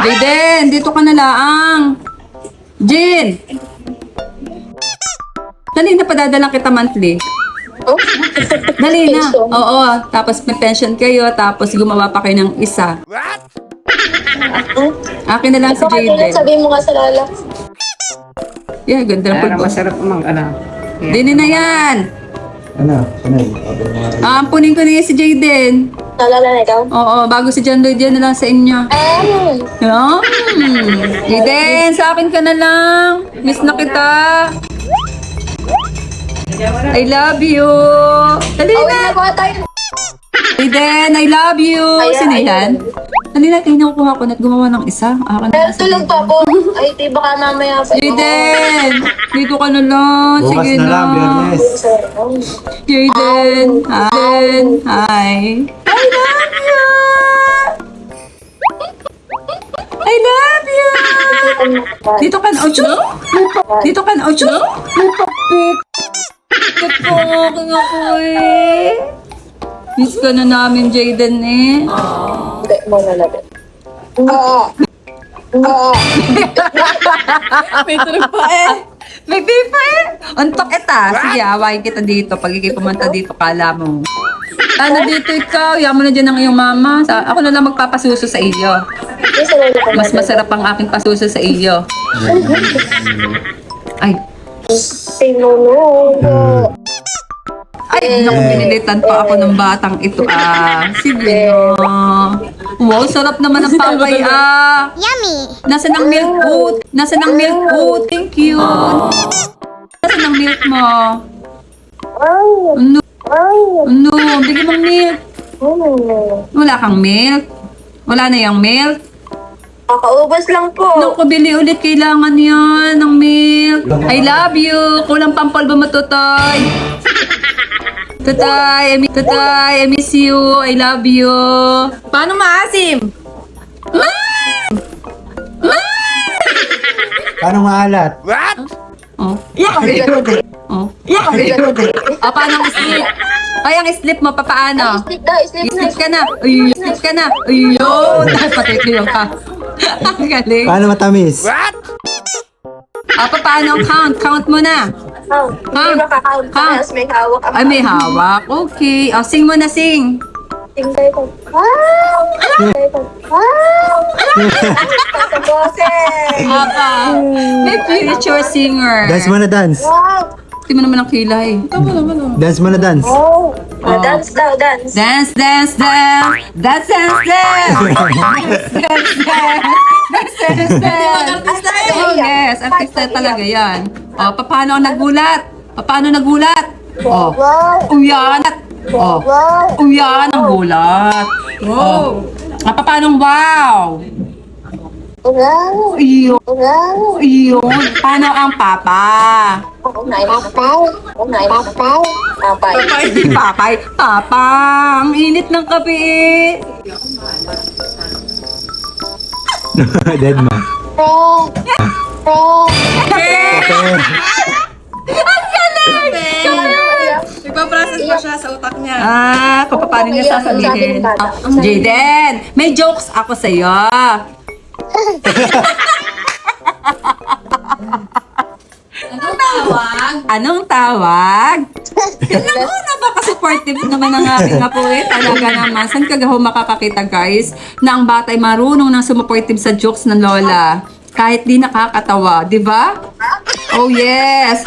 Jaden, dito ka na laang. Jin! Dali na, padadalang kita monthly. Oh? Dali na. Pension. Oo, tapos may pension kayo, tapos gumawa pa kayo ng isa. Akin na lang si Baka Jaden. sabihin mo nga sa lala. Yeah, ganda ng Para pulbo. masarap mang ano. Dini na yan. Ano? Sanay. Ampunin ko na yan si Jaden. Nalala na ikaw? Oo, bago si John Lloyd yan na lang sa inyo. Jaden, sa akin ka na lang. Miss na kita. I love you. Dali Oh, na. nagawa tayo. Jaden, I love you. Ayan, Sino ayan. yan? Dali na, kinukuha ko na at gumawa ng isa. Akin na Pero lang si tulog pa po. Ay, di baka mamaya pa. Jaden, dito ka na lang. Bukas Sige na na. lang, Biyernes. Jaden, hi. I love you. I love you. Dito ka na, Ocho? Dito ka na, Ocho? Bakit po aking ako eh? Miss ka na namin, Jaden eh. Hindi mo nalabit. May tulog pa eh. May pipa eh. Untok eta. Sige, awayin kita dito. Pag ikay pumunta dito, kala mo. Ano dito ikaw? Yaman na dyan ng iyong mama. Ako na lang magpapasuso sa iyo. Yung sa lala ko. Mas masarap ang aking pasuso sa iyo. Ay. Sinunugo. Ay, naku, pinilitan pa ako ng batang ito ah. Sige na. Wow, sarap naman ang papay ah. Yummy! Nasaan ang milk food? Nasaan ang milk food? Thank you. Nasaan ang milk mo? Ano? Ano? Bigyan mong milk. Wala kang milk? Wala na yung milk? Kakaubos lang po. Naku, bili ulit. Kailangan yan ng milk. I love you. Kulang pampalba mo, Totoy. Totoy, I miss you. I love you. Paano maasim? Paano maalat? Oh. Oh. Oh, paano ang sleep? Ay, ang sleep mo, paano? Sleep na, sleep na. Sleep ka na. Ay, sleep ka na. Ayun. Patay ko yung ka. Ang galing. Paano matamis? Paano ang count? Count mo na. Hindi ba kakount ka? Count. Tapos may hawak ako. Ay, may hawak. Okay. Oh, sing mo na, sing. Tingnan ko. Wow! Wow! Sa boses! May future singer. Dance mo na dance. Wow! Hindi mo naman ang kilay. Dance mo na dance. Oh! Dance daw, dance. Dance, dance, dance. Dance, dance, dance. Dance, dance, dance. Oh, yes. Artista talaga yan. Oh, paano ang nagulat? Paano nagulat? Oh, Wow! uyanat. Oh, Wow! uyan ang gulat. Oh. Paano wow? Wow! Iyo. Wow! Iyo. Paano ang papa? Papay! Papay! Papay! Papay, di papay. Papa, ang init ng kape. Dead man. Nagpa-process pa siya sa utak niya. Kung paano niya sasabihin. Jaden, may jokes ako sa'yo. Anong tawag? Anong tawag? Naku, napaka-supportive naman ang aking apo eh. Talaga naman. Saan ka gaho makakakita guys na ang batay marunong nang sumupportive sa jokes ng lola. Kahit di nakakatawa, di ba? Oh yes!